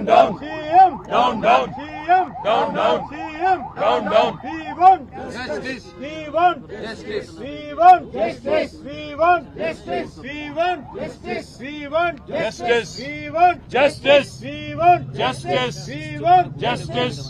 down, down, CM, down, down, CM, down, down, CM, down, down. We want Justice. We want Justice. We want Justice. We want Justice. We want Justice. We want Justice. We want Justice. We want Justice. We want Justice.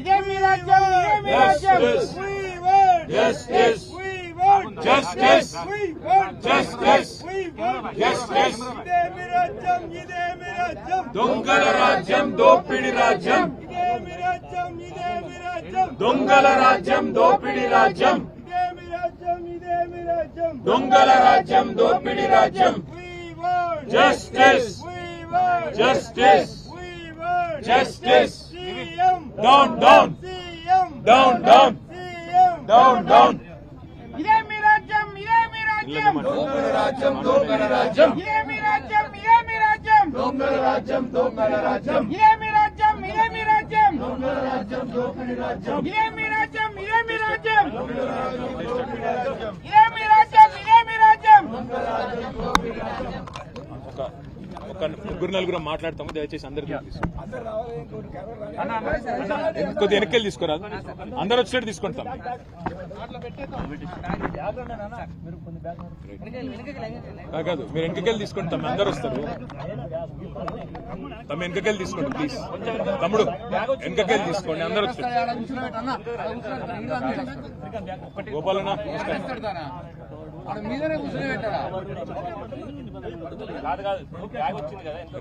ఇదే మీ రాజ్యం ఇదే మీ రాజ్యం Justice. We want Justice. We want Justice. We want Justice. We want Justice. ఇదే మీ రాజ్యం ఇదే మీ రాజ్యం దొంగల రాజ్యం దోపిడి రాజ్యం ఇదే మీ రాజ్యం ఇదే మీ రాజ్యం దొంగల రాజ్యం దోపిడి రాజ్యం ఇదే మీ రాజ్యం ఇదే మీ రాజ్యం దొంగల రాజ్యం దోపిడి రాజ్యం We want Justice. We want Justice. We want Justice. CM Down, down. CM Down, down. CM Down, down. ఇదే మీ రాజ్యం ఇదే మీ రాజ్యం దొంగల రాజ్యం దొంగల రాజ్యం ఇదే మీ రాజ్యం ఇదే మీ రాజ్యం దొంగల రాజ్యం దొంగల రాజ్యం ఇదే మీ రాజ్యం ఇదే మీ రాజ్యం దొంగల రాజ్యం దోపిడి రాజ్యం ఇదే మీ రాజ్యం ఇదే మీ రాజ్యం దొంగల రాజ్యం దోపిడి రాజ్యం ఇదే మీ రాజ్యం ఇదే మీ రాజ్యం ఒక ముగ్గురు నలుగురు మాట్లాడతాము దయచేసి అందరు కొద్ది వెనక్కి తీసుకురాదు అందరు వచ్చేటట్టు తీసుకుంటాం కాదు మీరు వెనకకెళ్ళి తీసుకుంటాం అందరు వస్తారు తమ వెనకకెళ్ళి తీసుకోండి ప్లీజ్ తమ్ముడు వెనకకెళ్ళి తీసుకోండి అందరు వచ్చారు గోపాలన్న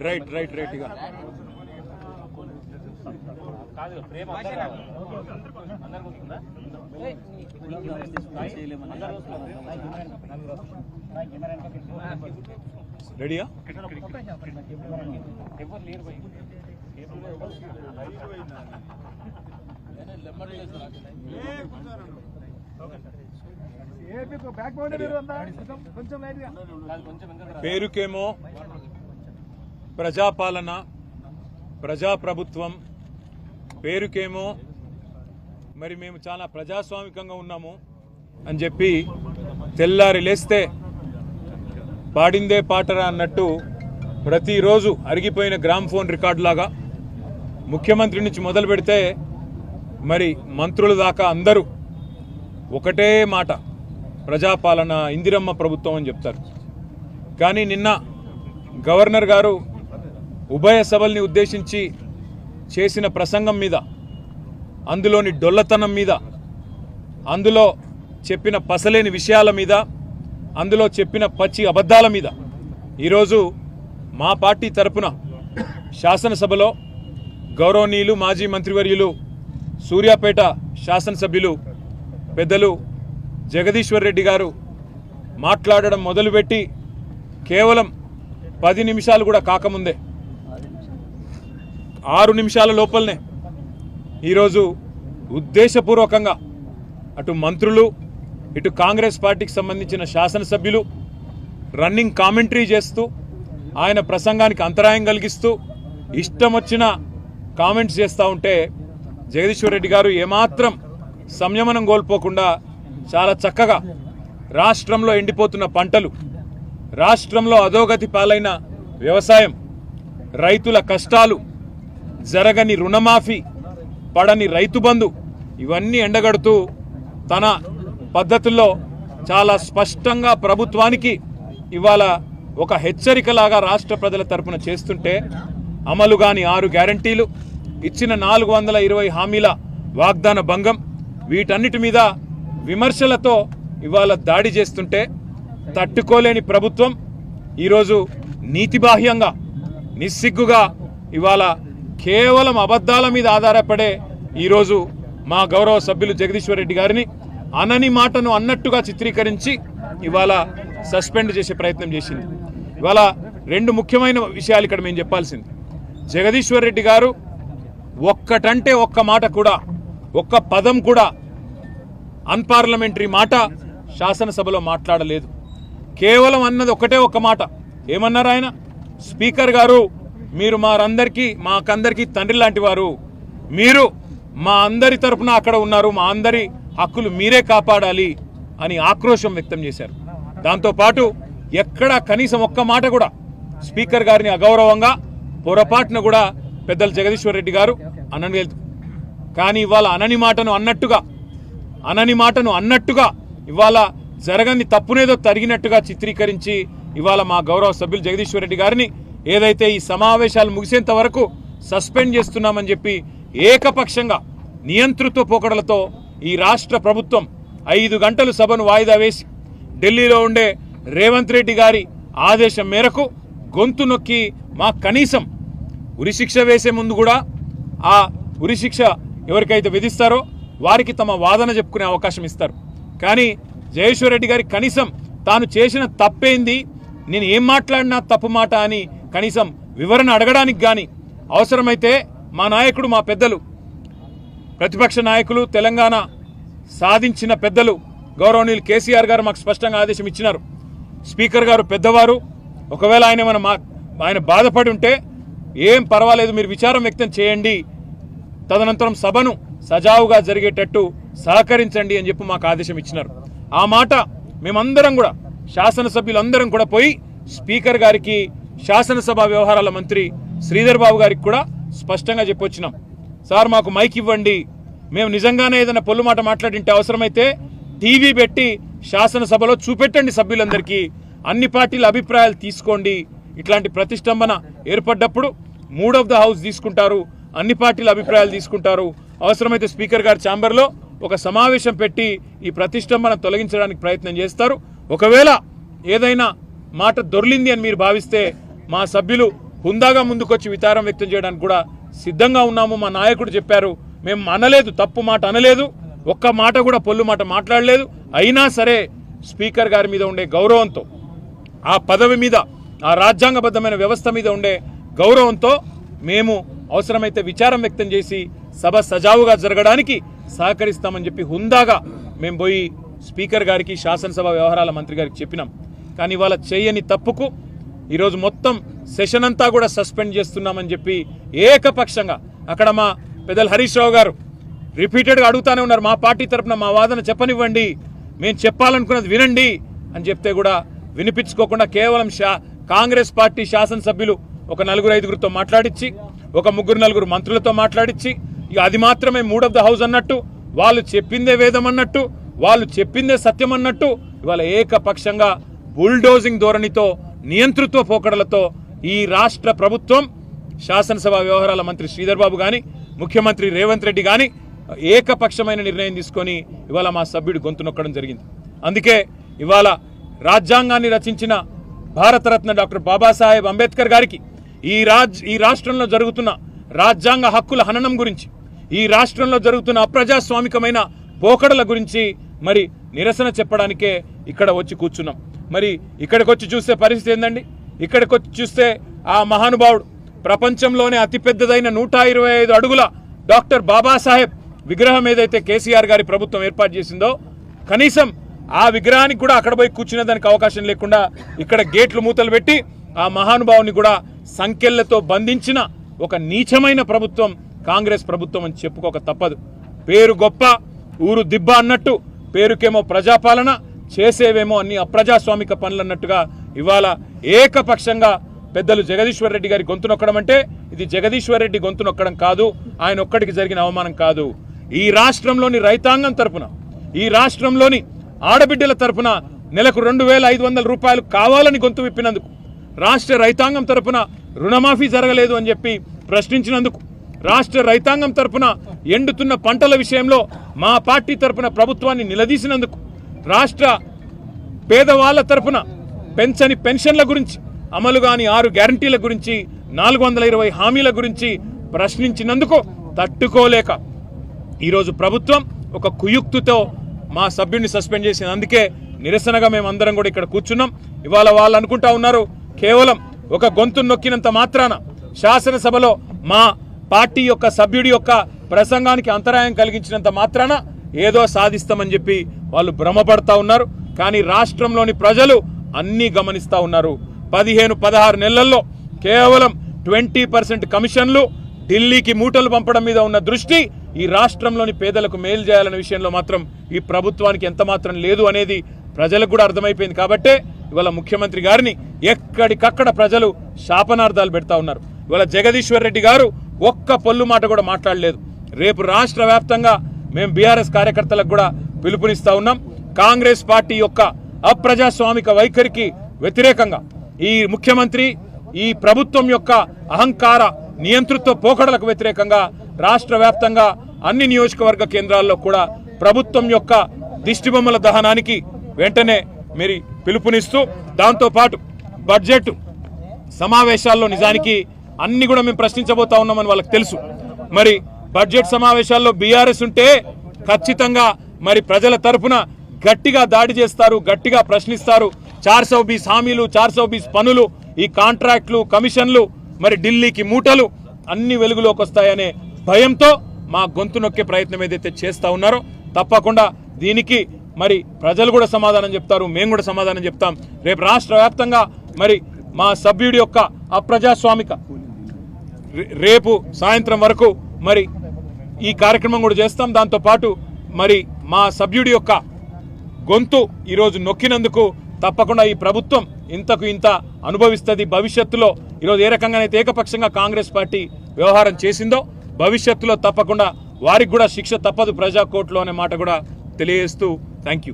రైట్ రైట్ రైట్ ఇక రెడీయా పేరుకేమో ప్రజాపాలన ప్రజాప్రభుత్వం పేరుకేమో మరి మేము చాలా ప్రజాస్వామికంగా ఉన్నాము అని చెప్పి తెల్లారి లేస్తే పాడిందే పాటరా అన్నట్టు ప్రతిరోజు అరిగిపోయిన గ్రామ్ఫోన్ రికార్డులాగా ముఖ్యమంత్రి నుంచి మొదలు పెడితే మరి మంత్రుల దాకా అందరూ ఒకటే మాట ప్రజాపాలన ఇందిరమ్మ ప్రభుత్వం అని చెప్తారు. కానీ నిన్న గవర్నర్ గారు ఉభయ సభల్ని ఉద్దేశించి చేసిన ప్రసంగం మీద, అందులోని డొల్లతనం మీద, అందులో చెప్పిన పసలేని విషయాల మీద, అందులో చెప్పిన పచ్చి అబద్ధాల మీద ఈరోజు మా పార్టీ తరపున శాసనసభలో గౌరవనీయులు మాజీ మంత్రివర్యులు సూర్యాపేట శాసనసభ్యులు పెద్దలు జగదీశ్వర్ రెడ్డి గారు మాట్లాడడం మొదలుపెట్టి కేవలం 10 నిమిషాలు కూడా కాకముందే 6 నిమిషాల లోపలనే ఈరోజు ఉద్దేశపూర్వకంగా అటు మంత్రులు ఇటు కాంగ్రెస్ పార్టీకి సంబంధించిన శాసనసభ్యులు రన్నింగ్ కామెంటరీ చేస్తూ ఆయన ప్రసంగానికి అంతరాయం కలిగిస్తూ ఇష్టం వచ్చిన కామెంట్స్ చేస్తూ ఉంటే జగదీశ్వర్ రెడ్డి గారు ఏమాత్రం సంయమనం కోల్పోకుండా చాలా చక్కగా రాష్ట్రంలో ఎండిపోతున్న పంటలు, రాష్ట్రంలో అధోగతి పాలైన వ్యవసాయం, రైతుల కష్టాలు, జరగని రుణమాఫీ, పడని రైతు బంధు ఇవన్నీ ఎండగడుతూ తన పద్ధతుల్లో చాలా స్పష్టంగా ప్రభుత్వానికి ఇవాళ ఒక హెచ్చరికలాగా రాష్ట్ర ప్రజల తరపున చేస్తుంటే అమలు కాని 6 గ్యారంటీలు, ఇచ్చిన 420 హామీల వాగ్దాన భంగం, వీటన్నిటి మీద విమర్శలతో ఇవాళ దాడి చేస్తుంటే తట్టుకోలేని ప్రభుత్వం ఈరోజు నీతిబాహ్యంగా నిస్సిగ్గుగా ఇవాళ కేవలం అబద్ధాల మీద ఆధారపడే ఈరోజు మా గౌరవ సభ్యులు జగదీశ్వర్ రెడ్డి గారిని అనని మాటను అన్నట్టుగా చిత్రీకరించి ఇవాళ సస్పెండ్ చేసే ప్రయత్నం చేసింది. ఇవాళ 2 ముఖ్యమైన విషయాలు ఇక్కడ మేము చెప్పాల్సింది. జగదీశ్వర్ రెడ్డి గారు ఒక్కటంటే ఒక్క మాట కూడా, ఒక్క పదం కూడా అన్పార్లమెంటరీ మాట శాసనసభలో మాట్లాడలేదు. కేవలం అన్నది ఒకటే ఒక్క మాట. ఏమన్నారు ఆయన? స్పీకర్ గారు, మీరు మాకందరికీ తండ్రి లాంటి వారు, మీరు మా అందరి తరపున అక్కడ ఉన్నారు, మా అందరి హక్కులు మీరే కాపాడాలి అని ఆక్రోశం వ్యక్తం చేశారు. దాంతోపాటు ఎక్కడా కనీసం ఒక్క మాట కూడా స్పీకర్ గారిని అగౌరవంగా పొరపాటున కూడా పెద్దలు జగదీశ్వర్ రెడ్డి గారు అనని, కానీ ఇవాళ అనని మాటను అన్నట్టుగా ఇవాళ జరగని తప్పునేదో తరిగినట్టుగా చిత్రీకరించి ఇవాళ మా గౌరవ సభ్యులు జగదీశ్వర్ రెడ్డి గారిని ఏదైతే ఈ సమావేశాలు ముగిసేంత వరకు సస్పెండ్ చేస్తున్నామని చెప్పి ఏకపక్షంగా నియంతృత్వ పోకడలతో ఈ రాష్ట్ర ప్రభుత్వం 5 గంటలు సభను వాయిదా వేసి ఢిల్లీలో ఉండే రేవంత్ రెడ్డి గారి ఆదేశం మేరకు గొంతు నొక్కి మా కనీసం ఉరిశిక్ష వేసే ముందు కూడా ఆ ఉరిశిక్ష ఎవరికైతే విధిస్తారో వారికి తమ వాదన చెప్పుకునే అవకాశం ఇస్తారు. కానీ జగదీశ్వర్ రెడ్డి గారి కనీసం తాను చేసిన తప్పేంది, నేను ఏం మాట్లాడినా తప్పు మాట అని కనీసం వివరణ అడగడానికి కానీ, అవసరమైతే మా నాయకుడు, మా పెద్దలు, ప్రతిపక్ష నాయకులు, తెలంగాణ సాధించిన పెద్దలు గౌరవనీయులు కేసీఆర్ గారు మాకు స్పష్టంగా ఆదేశం ఇచ్చినారు. స్పీకర్ గారు పెద్దవారు, ఒకవేళ ఆయన బాధపడి ఉంటే ఏం పర్వాలేదు, మీరు విచారం వ్యక్తం చేయండి, తదనంతరం సభను సజావుగా జరిగేటట్టు సహకరించండి అని చెప్పి మాకు ఆదేశం ఇచ్చినారు. ఆ మాట మేమందరం కూడా, శాసనసభ్యులందరం కూడా పోయి స్పీకర్ గారికి, శాసనసభ వ్యవహారాల మంత్రి శ్రీధర్ బాబు గారికి కూడా స్పష్టంగా చెప్పొచ్చినాం. సార్ మాకు మైక్ ఇవ్వండి, మేము నిజంగానే ఏదైనా పొల్లు మాట మాట్లాడింటే అవసరమైతే టీవీ పెట్టి శాసనసభలో చూపెట్టండి, సభ్యులందరికీ అన్ని పార్టీల అభిప్రాయాలు తీసుకోండి. ఇట్లాంటి ప్రతిష్టంభన ఏర్పడ్డప్పుడు మూడ్ ఆఫ్ ద హౌస్ తీసుకుంటారు, అన్ని పార్టీల అభిప్రాయాలు తీసుకుంటారు. అవసరమైతే స్పీకర్ గారి ఛాంబర్లో ఒక సమావేశం పెట్టి ఈ ప్రతిష్టంభన తొలగించడానికి ప్రయత్నం చేస్తారు. ఒకవేళ ఏదైనా మాట దొర్లింది అని మీరు భావిస్తే మా సభ్యులు హుందాగా ముందుకొచ్చి విచారం వ్యక్తం చేయడానికి కూడా సిద్ధంగా ఉన్నాము. మా నాయకుడు చెప్పారు, మేము అనలేదు, తప్పు మాట అనలేదు, ఒక్క మాట కూడా పొల్లు మాట మాట్లాడలేదు. అయినా సరే స్పీకర్ గారి మీద ఉండే గౌరవంతో, ఆ పదవి మీద, ఆ రాజ్యాంగబద్ధమైన వ్యవస్థ మీద ఉండే గౌరవంతో మేము అవసరమైతే విచారం వ్యక్తం చేసి సభ సజావుగా జరగడానికి సహకరిస్తామని చెప్పి హుందాగా మేము పోయి స్పీకర్ గారికి, శాసనసభ వ్యవహారాల మంత్రి గారికి చెప్పినాం. కానీ ఇవాళ చేయని తప్పుకు ఈరోజు మొత్తం సెషన్ అంతా కూడా సస్పెండ్ చేస్తున్నామని చెప్పి ఏకపక్షంగా, అక్కడ మా పెద్దలు హరీష్ రావు గారు రిపీటెడ్గా అడుగుతానే ఉన్నారు, మా పార్టీ తరఫున మా వాదన చెప్పనివ్వండి, మేము చెప్పాలనుకున్నది వినండి అని చెప్తే కూడా వినిపించుకోకుండా కేవలం కాంగ్రెస్ పార్టీ శాసనసభ్యులు ఒక 4-5గురితో మాట్లాడించి, ఒక 3-4 మంత్రులతో మాట్లాడించి, ఇక అది మాత్రమే మూడ్ ఆఫ్ ద హౌస్ అన్నట్టు, వాళ్ళు చెప్పిందే వేదం అన్నట్టు, వాళ్ళు చెప్పిందే సత్యం అన్నట్టు ఇవాళ ఏకపక్షంగా బుల్డోజింగ్ ధోరణితో, నియంతృత్వ పోకడలతో ఈ రాష్ట్ర ప్రభుత్వం, శాసనసభ వ్యవహారాల మంత్రి శ్రీధర్ బాబు కానీ, ముఖ్యమంత్రి రేవంత్ రెడ్డి కానీ ఏకపక్షమైన నిర్ణయం తీసుకొని ఇవాళ మా సభ్యుడు గొంతు నొక్కడం జరిగింది. అందుకే ఇవాళ రాజ్యాంగాన్ని రచించిన భారతరత్న డాక్టర్ బాబాసాహెబ్ అంబేద్కర్ గారికి ఈ రాష్ట్రంలో జరుగుతున్న రాజ్యాంగ హక్కుల హననం గురించి, ఈ రాష్ట్రంలో జరుగుతున్న అప్రజాస్వామికమైన పోకడల గురించి మరి నిరసన చెప్పడానికే ఇక్కడ వచ్చి కూర్చున్నాం. మరి ఇక్కడికి వచ్చి చూస్తే పరిస్థితి ఏందండి? ఇక్కడికి వచ్చి చూస్తే ఆ మహానుభావుడు, ప్రపంచంలోనే అతిపెద్దదైన 125 అడుగుల డాక్టర్ బాబాసాహెబ్ విగ్రహం ఏదైతే కేసీఆర్ గారి ప్రభుత్వం ఏర్పాటు చేసిందో, కనీసం ఆ విగ్రహానికి కూడా అక్కడ పోయి కూర్చునే దానికి అవకాశం లేకుండా ఇక్కడ గేట్లు మూతలు పెట్టి ఆ మహానుభావుని కూడా సంకెళ్లతో బంధించిన ఒక నీచమైన ప్రభుత్వం కాంగ్రెస్ ప్రభుత్వం అని చెప్పుకోక తప్పదు. పేరు గొప్ప, ఊరు దిబ్బ అన్నట్టు, పేరుకేమో ప్రజాపాలన, చేసేవేమో అన్ని అప్రజాస్వామిక పనులు అన్నట్టుగా ఇవాళ ఏకపక్షంగా పెద్దలు జగదీశ్వర్ రెడ్డి గారి గొంతు నొక్కడం అంటే ఇది జగదీశ్వర్ రెడ్డి గొంతు నొక్కడం కాదు, ఆయన ఒక్కడికి జరిగిన అవమానం కాదు. ఈ రాష్ట్రంలోని రైతాంగం తరపున, ఈ రాష్ట్రంలోని ఆడబిడ్డల తరపున నెలకు 2,500 రూపాయలు కావాలని గొంతు విప్పినందుకు, రాష్ట్ర రైతాంగం తరపున రుణమాఫీ జరగలేదు అని చెప్పి ప్రశ్నించినందుకు, రాష్ట్ర రైతాంగం తరపున ఎండుతున్న పంటల విషయంలో మా పార్టీ తరపున ప్రభుత్వాన్ని నిలదీసినందుకు, రాష్ట్ర పేదవాళ్ల తరపున పెంచని పెన్షన్ల గురించి, అమలు కాని 6 గ్యారంటీల గురించి, 420 హామీల గురించి ప్రశ్నించినందుకు తట్టుకోలేక ఈరోజు ప్రభుత్వం ఒక కుయుక్తితో మా సభ్యుడిని సస్పెండ్ చేసింది. అందుకే నిరసనగా మేమందరం కూడా ఇక్కడ కూర్చున్నాం. ఇవాళ వాళ్ళు అనుకుంటా ఉన్నారు, కేవలం ఒక గొంతు నొక్కినంత మాత్రాన, శాసనసభలో మా పార్టీ యొక్క సభ్యుడి యొక్క ప్రసంగానికి అంతరాయం కలిగించినంత మాత్రాన ఏదో సాధిస్తామని చెప్పి వాళ్ళు భ్రమపడతా ఉన్నారు. కానీ రాష్ట్రంలోని ప్రజలు అన్నీ గమనిస్తూ ఉన్నారు. 15-16 నెలల్లో కేవలం 20% కమిషన్లు, ఢిల్లీకి మూటలు పంపడం మీద ఉన్న దృష్టి ఈ రాష్ట్రంలోని పేదలకు మేలు చేయాలనే విషయంలో మాత్రం ఈ ప్రభుత్వానికి ఎంత మాత్రం లేదు అనేది ప్రజలకు కూడా అర్థమైపోయింది. కాబట్టే ఇవాళ ముఖ్యమంత్రి గారిని ఎక్కడికక్కడ ప్రజలు శాపనార్థాలు పెడతా ఉన్నారు. ఇవాళ జగదీశ్వర్ రెడ్డి గారు ఒక్క పొల్లు మాట కూడా మాట్లాడలేదు. రేపు రాష్ట్ర వ్యాప్తంగా మేము బీఆర్ఎస్ కార్యకర్తలకు కూడా పిలుపునిస్తా ఉన్నాం. కాంగ్రెస్ పార్టీ యొక్క అప్రజాస్వామిక వైఖరికి వ్యతిరేకంగా ఈ ముఖ్యమంత్రి ఈ ప్రభుత్వం యొక్క అహంకార నియంతృత్వ పోకడలకు వ్యతిరేకంగా రాష్ట్ర వ్యాప్తంగా అన్ని నియోజకవర్గ కేంద్రాల్లో కూడా ప్రభుత్వం యొక్క దిష్టిబొమ్మల దహనానికి వెంటనే మీరు పిలుపునిస్తూ, దాంతోపాటు బడ్జెట్ సమావేశాల్లో నిజానికి అన్ని కూడా మేము ప్రశ్నించబోతా ఉన్నామని వాళ్ళకి తెలుసు. మరి బడ్జెట్ సమావేశాల్లో బీఆర్ఎస్ ఉంటే ఖచ్చితంగా మరి ప్రజల తరఫున గట్టిగా దాడి చేస్తారు, గట్టిగా ప్రశ్నిస్తారు. 420 హామీలు, 420 పనులు, ఈ కాంట్రాక్టులు, కమిషన్లు, మరి ఢిల్లీకి మూటలు అన్ని వెలుగులోకి వస్తాయనే భయంతో మా గొంతు నొక్కే ప్రయత్నం ఏదైతే చేస్తా ఉన్నారో తప్పకుండా దీనికి మరి ప్రజలు కూడా సమాధానం చెప్తారు, మేము కూడా సమాధానం చెప్తాం. రేపు రాష్ట్ర వ్యాప్తంగా మరి మా సభ్యుడి యొక్క అప్రజాస్వామిక రేపు సాయంత్రం వరకు మరి ఈ కార్యక్రమం కూడా చేస్తాం. దాంతోపాటు మరి మా సభ్యుడి యొక్క గొంతు ఈరోజు నొక్కినందుకు తప్పకుండా ఈ ప్రభుత్వం ఇంతకు ఇంత అనుభవిస్తుంది. భవిష్యత్తులో ఈరోజు ఏ రకంగానైతే ఏకపక్షంగా కాంగ్రెస్ పార్టీ వ్యవహారం చేసిందో భవిష్యత్తులో తప్పకుండా వారికి కూడా శిక్ష తప్పదు ప్రజా కోర్టులో అనే మాట కూడా తెలియజేస్తూ థ్యాంక్ యూ.